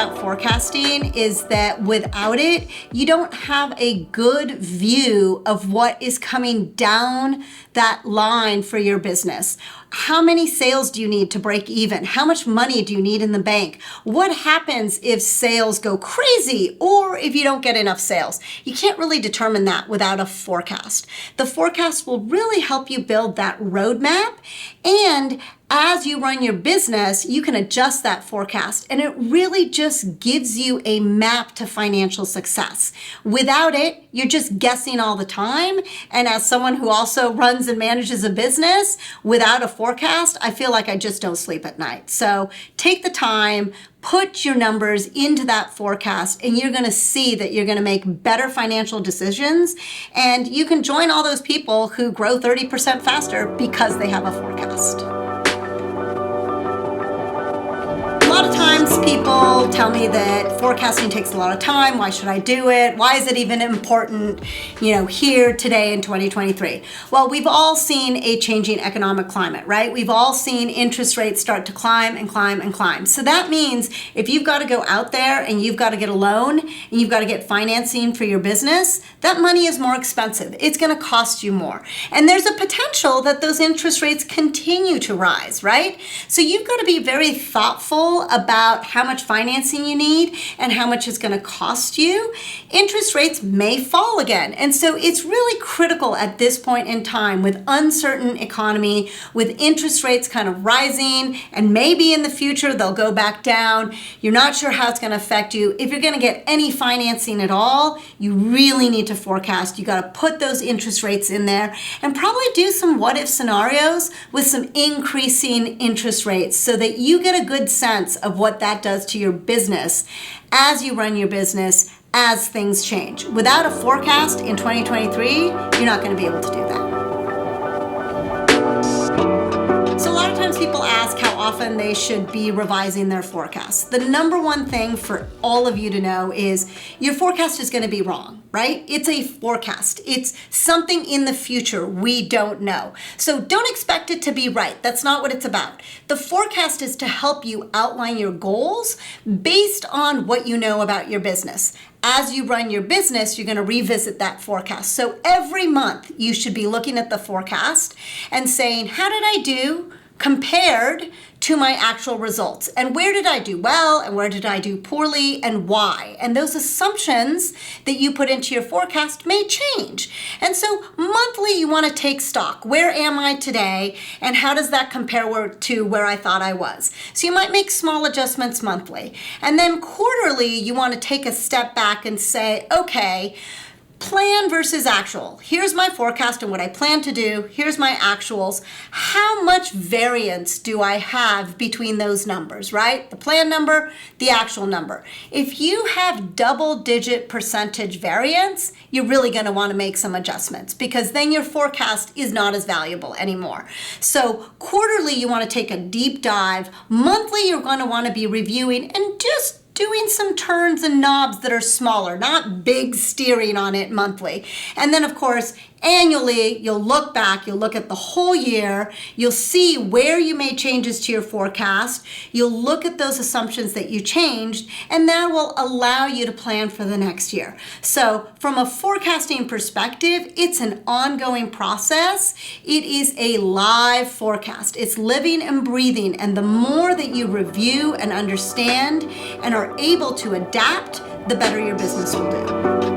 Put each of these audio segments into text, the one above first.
about forecasting is that without it, you don't have a good view of what is coming down that line for your business. How many sales do you need to break even? How much money do you need in the bank? What happens if sales go crazy or if you don't get enough sales? You can't really determine that without a forecast. The forecast will really help you build that roadmap, and as you run your business, you can adjust that forecast, and it really just gives you a map to financial success. Without it, you're just guessing all the time. And as someone who also runs and manages a business, without a forecast, I feel like I just don't sleep at night. So take the time, put your numbers into that forecast, and you're going to see that you're going to make better financial decisions. And you can join all those people who grow 30% faster because they have a forecast. A lot of times people tell me that forecasting takes a lot of time. Why should I do it? Why is it even important, here today in 2023? Well, we've all seen a changing economic climate, right? We've all seen interest rates start to climb and climb and climb. So that means if you've got to go out there and you've got to get a loan and you've got to get financing for your business, that money is more expensive. It's going to cost you more. And there's a potential that those interest rates continue to rise, right? So you've got to be very thoughtful about how much financing you need and how much it's going to cost you. Interest rates may fall again. And so it's really critical at this point in time with uncertain economy, with interest rates kind of rising, and maybe in the future they'll go back down. You're not sure how it's going to affect you. If you're going to get any financing at all, you really need to forecast. You got to put those interest rates in there and probably do some what if scenarios with some increasing interest rates so that you get a good sense of what that does to your business as you run your business, as things change. Without a forecast in 2023, you're not going to be able to do that. So a lot of times people ask how often they should be revising their forecasts. The number one thing for all of you to know is your forecast is going to be wrong, right? It's a forecast. It's something in the future we don't know. So don't expect it to be right. That's not what it's about. The forecast is to help you outline your goals based on what you know about your business. As you run your business, you're going to revisit that forecast. So every month you should be looking at the forecast and saying, how did I do compared to my actual results? And where did I do well and where did I do poorly and why? And those assumptions that you put into your forecast may change. And so monthly you want to take stock. Where am I today and how does that compare to where I thought I was? So you might make small adjustments monthly. And then quarterly you want to take a step back and say, okay, plan versus actual. Here's my forecast and what I plan to do. Here's my actuals. How much variance do I have between those numbers, right? The plan number, the actual number. If you have double-digit percentage variance, you're really going to want to make some adjustments because then your forecast is not as valuable anymore. So quarterly, you want to take a deep dive. Monthly, you're going to want to be reviewing and just doing some turns and knobs that are smaller, not big steering on it monthly. And then of course, annually, you'll look back, you'll look at the whole year, you'll see where you made changes to your forecast, you'll look at those assumptions that you changed, and that will allow you to plan for the next year. So from a forecasting perspective, it's an ongoing process. It is a live forecast. It's living and breathing, and the more that you review and understand and are able to adapt, the better your business will do.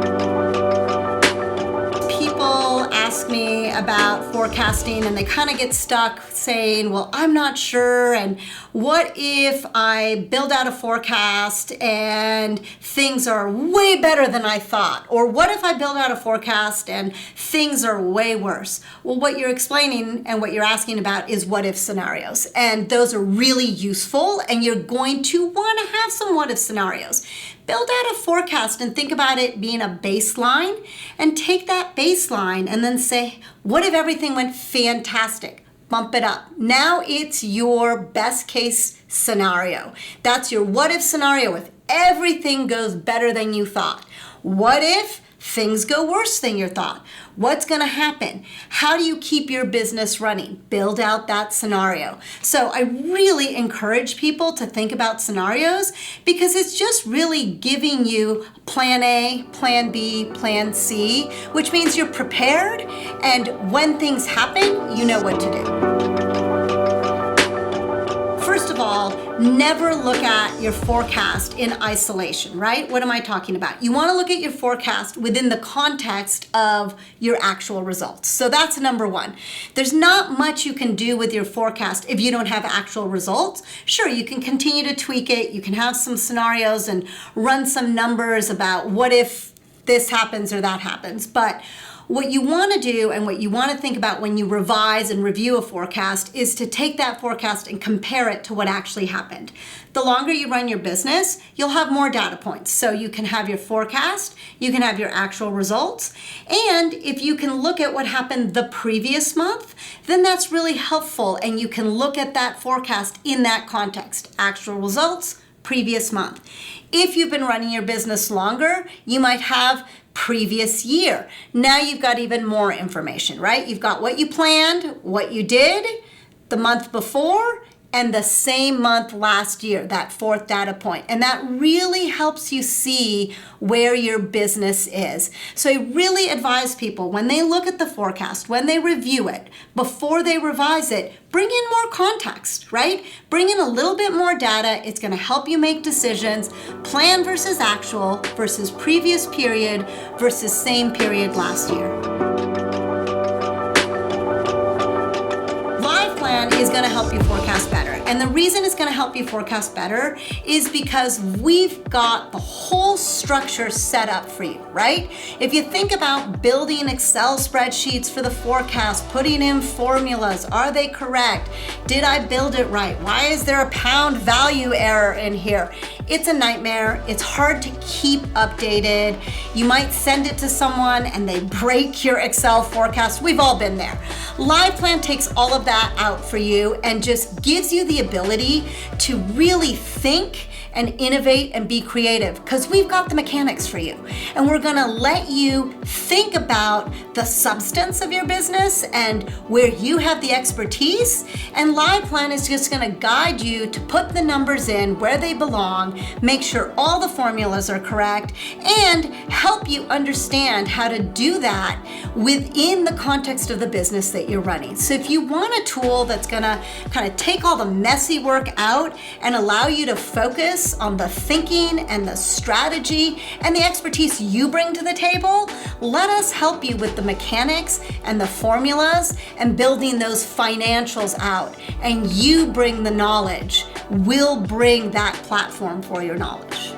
Ask me about forecasting and they kind of get stuck saying, well, I'm not sure, and what if I build out a forecast and things are way better than I thought? Or what if I build out a forecast and things are way worse? Well, what you're explaining and what you're asking about is what if scenarios, and those are really useful, and you're going to want to have some what if scenarios. Build out a forecast and think about it being a baseline, and take that baseline and then say, what if everything went fantastic? Bump it up. Now it's your best case scenario. That's your what if scenario if everything goes better than you thought. What if Things go worse than you thought. What's going to happen? How do you keep your business running? Build out that scenario. So I really encourage people to think about scenarios because it's just really giving you plan A, plan B, plan C, which means you're prepared, and when things happen, you know what to do. First of all, never look at your forecast in isolation, right? What am I talking about? You want to look at your forecast within the context of your actual results. So that's number one. There's not much you can do with your forecast if you don't have actual results. Sure, you can continue to tweak it. You can have some scenarios and run some numbers about what if this happens or that happens. But what you want to do and what you want to think about when you revise and review a forecast is to take that forecast and compare it to what actually happened. The longer you run your business, you'll have more data points. So you can have your forecast, you can have your actual results, and if you can look at what happened the previous month, then that's really helpful, and you can look at that forecast in that context. Actual results, previous month. If you've been running your business longer, you might have previous year. Now you've got even more information, right? You've got what you planned, what you did the month before, and the same month last year, that fourth data point. And that really helps you see where your business is. So I really advise people when they look at the forecast, when they review it, before they revise it, bring in more context, right? Bring in a little bit more data. It's going to help you make decisions. Plan versus actual versus previous period versus same period last year. LivePlan is going to help you forecast better. And the reason it's going to help you forecast better is because we've got the whole structure set up for you, right? If you think about building Excel spreadsheets for the forecast, putting in formulas, are they correct? Did I build it right? Why is there a pound value error in here? It's a nightmare. It's hard to keep updated. You might send it to someone and they break your Excel forecast. We've all been there. LivePlan takes all of that out for you and just gives you the ability to really think and innovate and be creative because we've got the mechanics for you. And we're gonna let you think about the substance of your business and where you have the expertise. And LivePlan is just gonna guide you to put the numbers in where they belong, make sure all the formulas are correct, and help you understand how to do that within the context of the business that you're running. So if you want a tool that's gonna kind of take all the messy work out and allow you to focus on the thinking and the strategy and the expertise you bring to the table, let us help you with the mechanics and the formulas and building those financials out. And you bring the knowledge. We'll bring that platform for your knowledge.